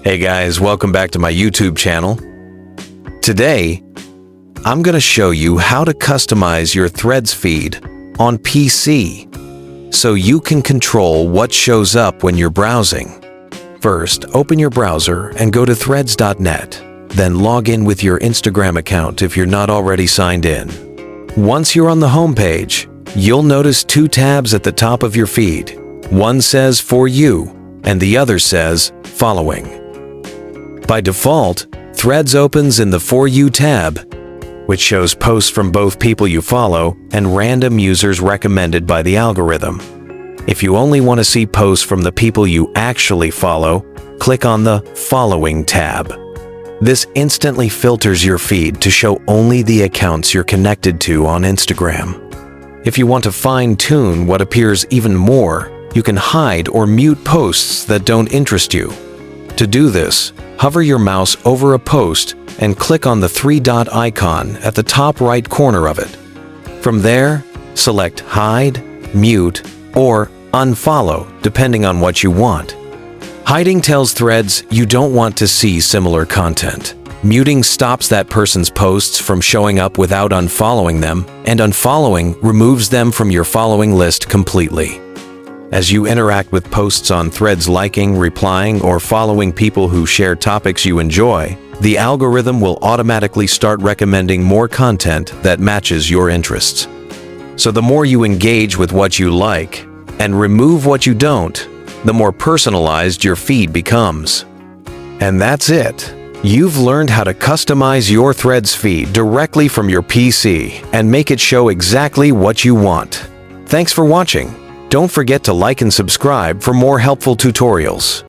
Hey guys, welcome back to my YouTube channel. Today, I'm going to show you how to customize your Threads feed on PC so you can control what shows up when you're browsing. First, open your browser and go to threads.net. Then log in with your Instagram account if you're not already signed in. Once you're on the home page, you'll notice two tabs at the top of your feed. One says For You and the other says Following. By default, Threads opens in the For You tab, which shows posts from both people you follow and random users recommended by the algorithm. If you only want to see posts from the people you actually follow, click on the Following tab. This instantly filters your feed to show only the accounts you're connected to on Instagram. If you want to fine-tune what appears even more, you can hide or mute posts that don't interest you. To do this, hover your mouse over a post and click on the three-dot icon at the top right corner of it. From there, select Hide, Mute, or Unfollow, depending on what you want. Hiding tells Threads you don't want to see similar content. Muting stops that person's posts from showing up without unfollowing them, and unfollowing removes them from your following list completely. As you interact with posts on Threads, liking, replying, or following people who share topics you enjoy, the algorithm will automatically start recommending more content that matches your interests. So the more you engage with what you like and remove what you don't, the more personalized your feed becomes. And that's it. You've learned how to customize your Threads feed directly from your PC and make it show exactly what you want. Thanks for watching. Don't forget to like and subscribe for more helpful tutorials.